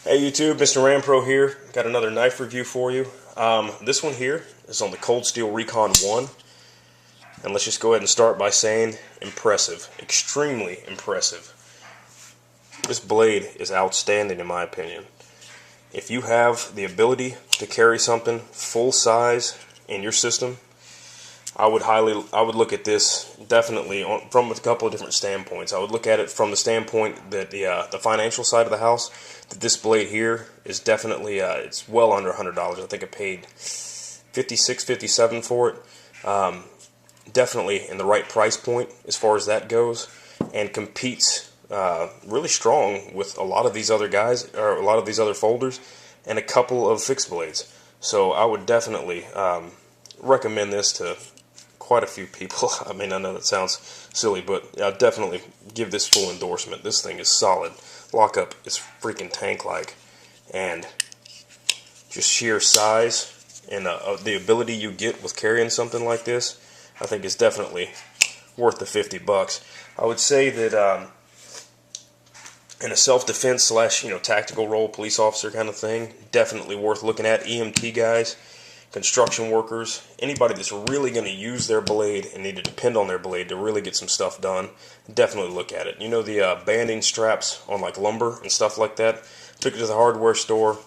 Hey YouTube, MrRampro here. Got another knife review for you. This one here is on the Cold Steel Recon1. And let's just go ahead and start by saying impressive. Extremely impressive. This blade is outstanding in my opinion. If you have the ability to carry something full size in your system, I would look at this definitely from a couple of different standpoints. I would look at it from the standpoint that the financial side of the house, that this blade here is definitely it's well under $100. I think I paid $56, $57 for it. Definitely in the right price point as far as that goes, and competes really strong with a lot of these other guys, or a lot of these other folders, and a couple of fixed blades. So I would definitely recommend this to quite a few people. I mean, I know that sounds silly, but I'll definitely give this full endorsement. This thing is solid. Lockup is freaking tank-like, and just sheer size and the ability you get with carrying something like this, I think is definitely worth the $50. I would say that in a self-defense slash tactical role, police officer kind of thing, definitely worth looking at. EMT guys, construction workers, anybody that's really going to use their blade and need to depend on their blade to really get some stuff done, definitely look at it. You know, the banding straps on like lumber and stuff like that, took it to the hardware store.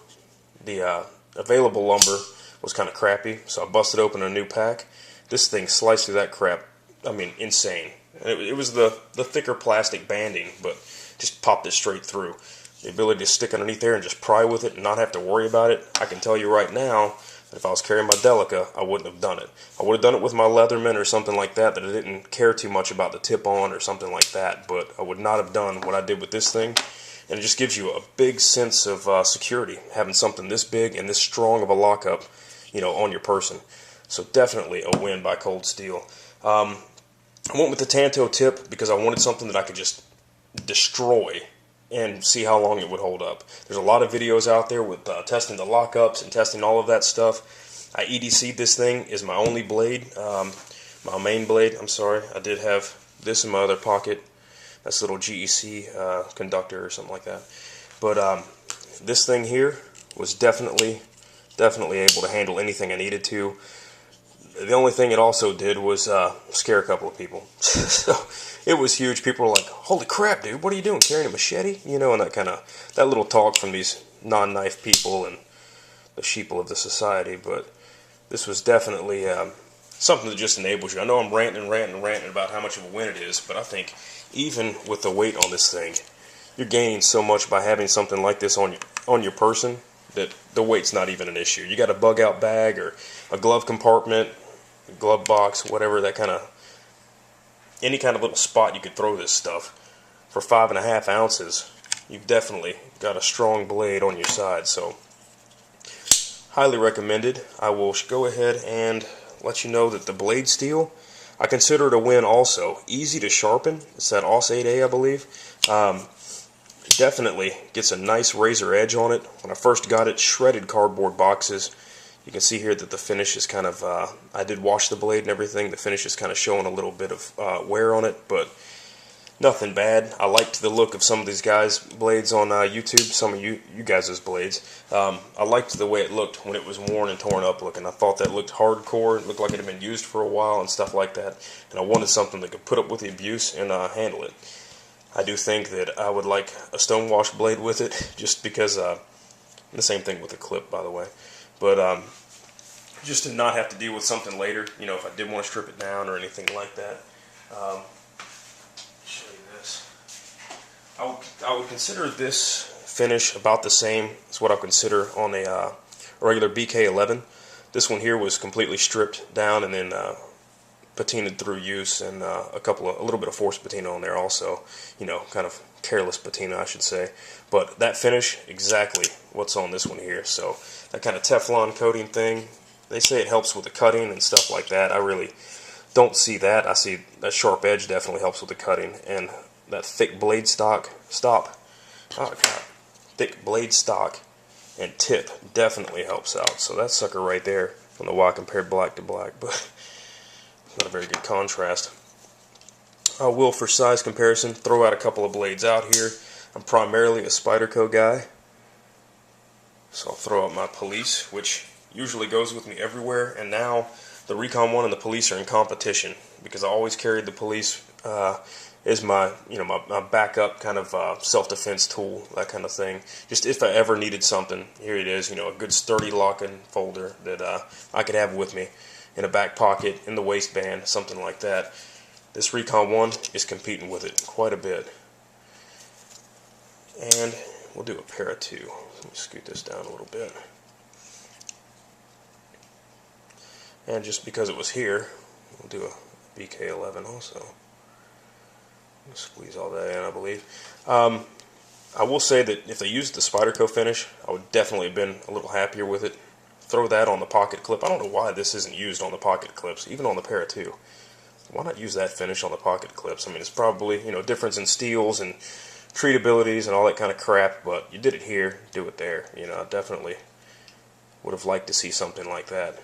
The available lumber was kind of crappy, so I busted open a new pack. This thing sliced through that crap. I mean, insane. It was the thicker plastic banding, but just popped it straight through. The ability to stick underneath there and just pry with it and not have to worry about it, I can tell you right now, if I was carrying my Delica, I wouldn't have done it. I would have done it with my Leatherman or something like that I didn't care too much about the tip-on or something like that, but I would not have done what I did with this thing. And it just gives you a big sense of security, having something this big and this strong of a lockup, on your person. So definitely a win by Cold Steel. I went with the Tanto tip because I wanted something that I could just destroy and see how long it would hold up. There's a lot of videos out there with testing the lockups and testing all of that stuff. I EDC'd this thing is my only blade, my main blade. I'm sorry, I did have this in my other pocket. That's a little GEC conductor or something like that. But this thing here was definitely able to handle anything I needed to. The only thing it also did was scare a couple of people. So it was huge. People were like, "Holy crap, dude! What are you doing? Carrying a machete?" And that little talk from these non-knife people and the sheeple of the society. But this was definitely something that just enables you. I know I'm ranting about how much of a win it is, but I think even with the weight on this thing, you're gaining so much by having something like this on your person that the weight's not even an issue. You got a bug-out bag or a glove compartment, a glove box, whatever, any kind of little spot you could throw this stuff. For 5.5 ounces, you've definitely got a strong blade on your side. So highly recommended. I will go ahead and let you know that the blade steel, I consider it a win also. Easy to sharpen. It's that AUS 8A, I believe. Definitely gets a nice razor edge on it. When I first got it, shredded cardboard boxes. You can see here that the finish is kind of, I did wash the blade and everything. The finish is kind of showing a little bit of wear on it, but nothing bad. I liked the look of some of these guys' blades on YouTube, some of you guys' blades. I liked the way it looked when it was worn and torn up looking. I thought that looked hardcore. It looked like it had been used for a while and stuff like that. And I wanted something that could put up with the abuse and handle it. I do think that I would like a stonewash blade with it, just because, the same thing with the clip, by the way. But just to not have to deal with something later, if I did want to strip it down or anything like that. Show you this. I would consider this finish about the same as what I would consider on a regular BK11. This one here was completely stripped down and then patinaed through use, and a little bit of forced patina on there also. Kind of careless patina, I should say. But that finish, exactly what's on this one here. So that kind of Teflon coating thing, they say it helps with the cutting and stuff like that. I really don't see that. I see that sharp edge definitely helps with the cutting, and that thick blade thick blade stock and tip definitely helps out. So that sucker right there, I don't know why I compared black to black, but not a very good contrast. I will, for size comparison, throw out a couple of blades out here. I'm primarily a Spyderco guy. So I'll throw out my police, which usually goes with me everywhere, and now the Recon1 and the police are in competition because I always carried the police as my my backup kind of self-defense tool, that kind of thing. Just if I ever needed something, here it is, a good sturdy locking folder that I could have with me in a back pocket, in the waistband, something like that. This Recon1 is competing with it quite a bit. And we'll do a pair of two. Let me scoot this down a little bit. And just because it was here, we'll do a BK11 also. Squeeze all that in, I believe. I will say that if they used the Spyderco finish, I would definitely have been a little happier with it. Throw that on the pocket clip. I don't know why this isn't used on the pocket clips, even on the Para 2. Why not use that finish on the pocket clips? I mean, it's probably, difference in steels and treatabilities and all that kind of crap, but you did it here, do it there. I definitely would have liked to see something like that.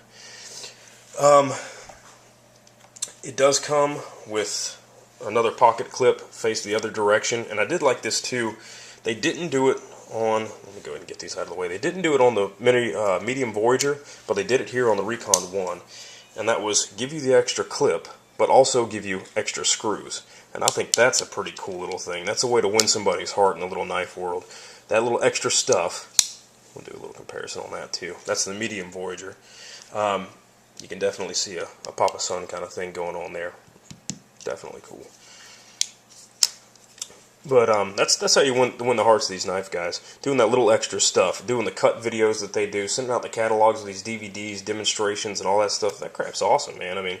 It does come with another pocket clip faced the other direction, and I did like this too. They didn't do it on, let me go ahead and get these out of the way. They didn't do it on the medium Voyager, but they did it here on the Recon1, and that was give you the extra clip, but also give you extra screws. And I think that's a pretty cool little thing. That's a way to win somebody's heart in the little knife world. That little extra stuff, we'll do a little comparison on that too. That's the medium Voyager. You can definitely see a Papa Son kind of thing going on there. Definitely cool. But that's how you win the hearts of these knife guys. Doing that little extra stuff, doing the cut videos that they do, sending out the catalogs of these DVDs, demonstrations, and all that stuff. That crap's awesome, man. I mean,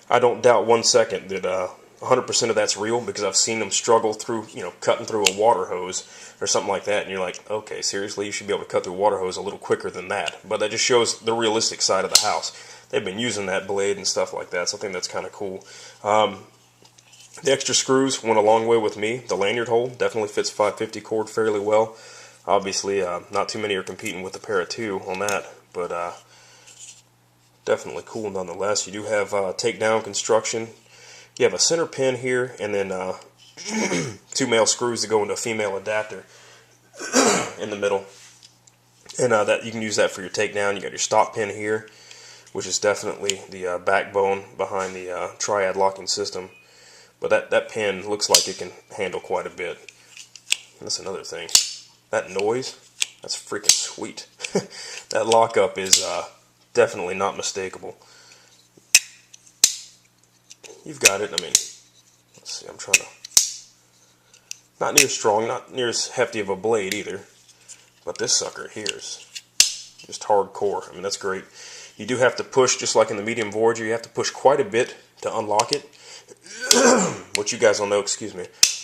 I don't doubt 1 second that 100% of that's real, because I've seen them struggle through, cutting through a water hose or something like that, and you're like, okay, seriously, you should be able to cut through a water hose a little quicker than that. But that just shows the realistic side of the house. They've been using that blade and stuff like that, so I think that's kind of cool. The extra screws went a long way with me. The lanyard hole definitely fits 550 cord fairly well. Obviously, not too many are competing with the Para 2 on that, but definitely cool nonetheless. You do have takedown construction. You have a center pin here, and then 2 male screws that go into a female adapter in the middle. And that you can use that for your takedown. You got your stop pin here, which is definitely the backbone behind the triad locking system. But that pin looks like it can handle quite a bit. And that's another thing. That noise, that's freaking sweet. That lockup is definitely not mistakable. You've got it. I mean, let's see, I'm trying to... Not near strong, not near as hefty of a blade either. But this sucker here is just hardcore. I mean, that's great. You do have to push, just like in the medium Voyager, you have to push quite a bit to unlock it. What you guys will know,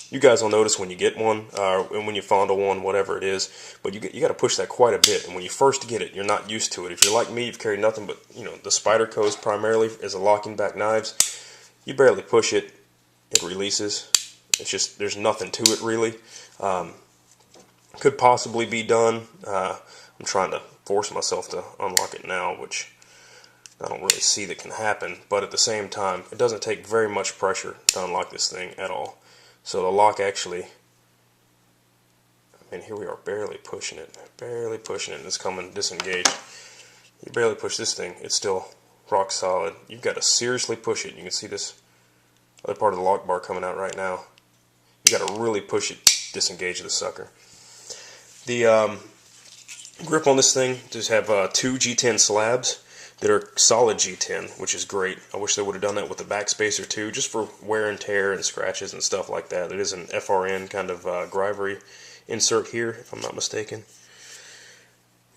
you guys will notice when you get one, and when you fondle one, whatever it is. But you got to push that quite a bit, and when you first get it, you're not used to it. If you're like me, you've carried nothing but the Spydercos primarily as a locking back knives. You barely push it, it releases. It's just there's nothing to it really. Could possibly be done. I'm trying to force myself to unlock it now, which I don't really see that can happen, but at the same time, it doesn't take very much pressure to unlock this thing at all. So the lock actually, I mean, here we are barely pushing it, and it's coming disengaged. You barely push this thing, it's still rock solid. You've got to seriously push it. You can see this other part of the lock bar coming out right now. You got to really push it, disengage the sucker. The grip on this thing does have 2 G10 slabs that are solid G10, which is great. I wish they would have done that with the backspacer too, just for wear and tear and scratches and stuff like that. It is an FRN kind of Grivery insert here, if I'm not mistaken.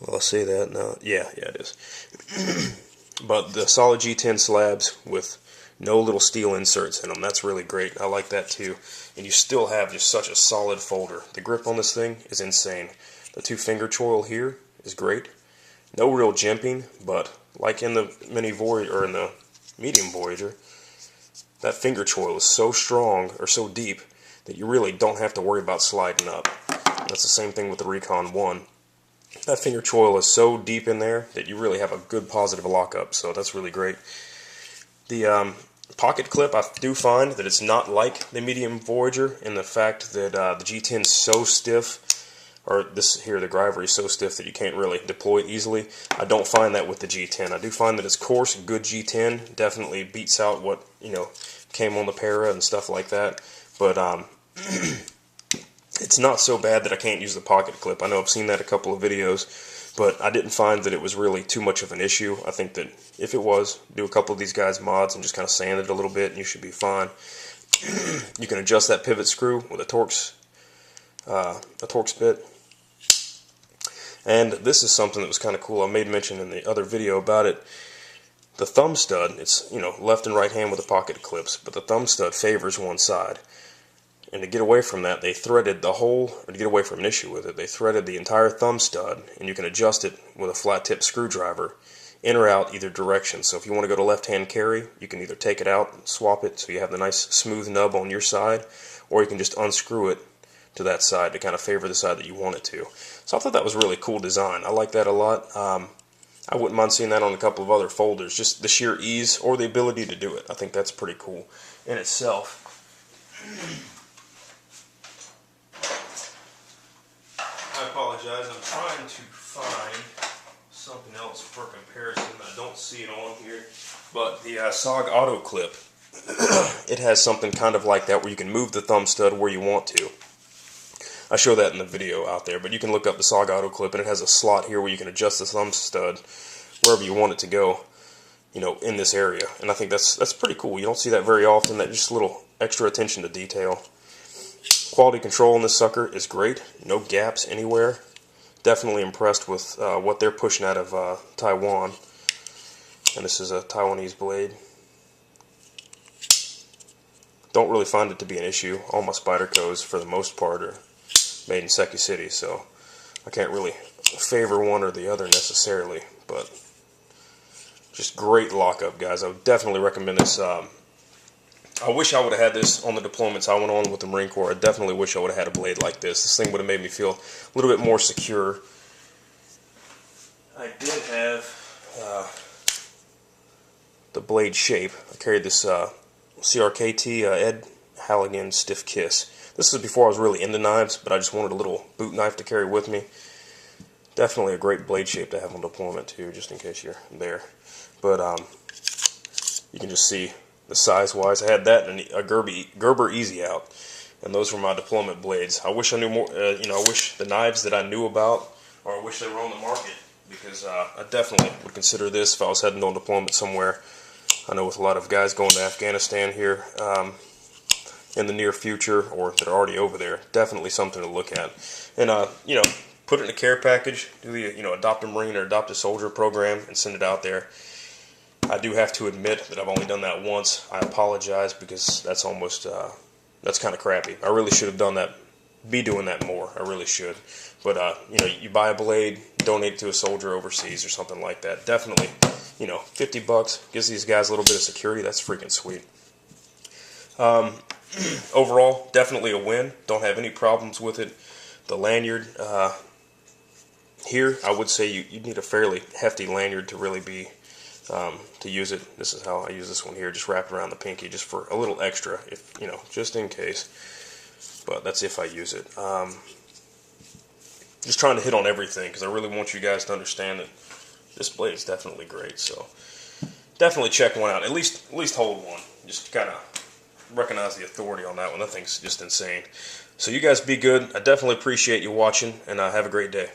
Well, I'll say that. No, yeah, it is. But the solid G10 slabs with no little steel inserts in them, that's really great. I like that too. And you still have just such a solid folder. The grip on this thing is insane. The 2-finger choil here is great. No real jimping, but like in the mini Voyager or in the medium Voyager, that finger choil is so strong or so deep that you really don't have to worry about sliding up. That's the same thing with the Recon1. That finger choil is so deep in there that you really have a good positive lockup, so that's really great. The pocket clip, I do find that it's not like the medium Voyager in the fact that the G10 is so stiff. or this here, the gravity is so stiff that you can't really deploy it easily. I don't find that with the G10. I do find that it's coarse, good G10 definitely beats out what, you know, came on the Para and stuff like that. But it's not so bad that I can't use the pocket clip. I know I've seen that a couple of videos, but I didn't find that it was really too much of an issue. I think that if it was, do a couple of these guys' mods and just kind of sand it a little bit and you should be fine. You can adjust that pivot screw with a Torx bit. And this is something that was kind of cool. I made mention in the other video about it. The thumb stud, it's, you know, left and right hand with the pocket clips, but the thumb stud favors one side. And to get away from that, they threaded the whole, or to get away from an issue with it, they threaded the entire thumb stud, and you can adjust it with a flat tip screwdriver in or out either direction. So if you want to go to left hand carry, you can either take it out and swap it so you have the nice smooth nub on your side, or you can just unscrew it to that side to kind of favor the side that you want it to. So I thought that was a really cool design. I like that a lot. I wouldn't mind seeing that on a couple of other folders. Just the sheer ease or the ability to do it. I think that's pretty cool in itself. I apologize. I'm trying to find something else for comparison. I don't see it on here. But the SOG Auto Clip, it has something kind of like that where you can move the thumb stud where you want to. I show that in the video out there, but you can look up the SOG Auto Clip, and it has a slot here where you can adjust the thumb stud wherever you want it to go, you know, in this area. And I think that's pretty cool. You don't see that very often, that just a little extra attention to detail. Quality control on this sucker is great. No gaps anywhere. Definitely impressed with what they're pushing out of Taiwan. And this is a Taiwanese blade. Don't really find it to be an issue. All my Spydercos, for the most part, are made in Seki City, so I can't really favor one or the other necessarily, but just great lockup, guys. I would definitely recommend this. I wish I would have had this on the deployments I went on with the Marine Corps. I definitely wish I would have had a blade like this. This thing would have made me feel a little bit more secure. I did have the blade shape. I carried this CRKT Ed Halligan Stiff Kiss. This is before I was really into knives, but I just wanted a little boot knife to carry with me. Definitely a great blade shape to have on deployment too, just in case you're there. But you can just see the size-wise. I had that and a Gerber Easy Out, and those were my deployment blades. I wish I knew more. You know, I wish the knives that I knew about, or I wish they were on the market, because I definitely would consider this if I was heading on deployment somewhere. I know with a lot of guys going to Afghanistan here in the near future, or that are already over there, definitely something to look at. And you know, put it in a care package, do the, you know, Adopt a Marine or Adopt a Soldier program, and send it out there. I do have to admit that I've only done that once. I apologize, because that's almost that's kind of crappy. I really should have done that, be doing that more. I really should. But you know, you buy a blade, donate it to a soldier overseas or something like that. Definitely, you know, $50 gives these guys a little bit of security. That's freaking sweet. Overall, definitely a win. Don't have any problems with it. The lanyard here, I would say you need a fairly hefty lanyard to really be to use it. This is how I use this one here, just wrapped around the pinky, just for a little extra, if you know, just in case. But that's if I use it. Just trying to hit on everything, because I really want you guys to understand that this blade is definitely great. So definitely check one out. At least hold one. Just kind of recognize the authority on that one. That thing's just insane. So you guys be good. I definitely appreciate you watching, and have a great day.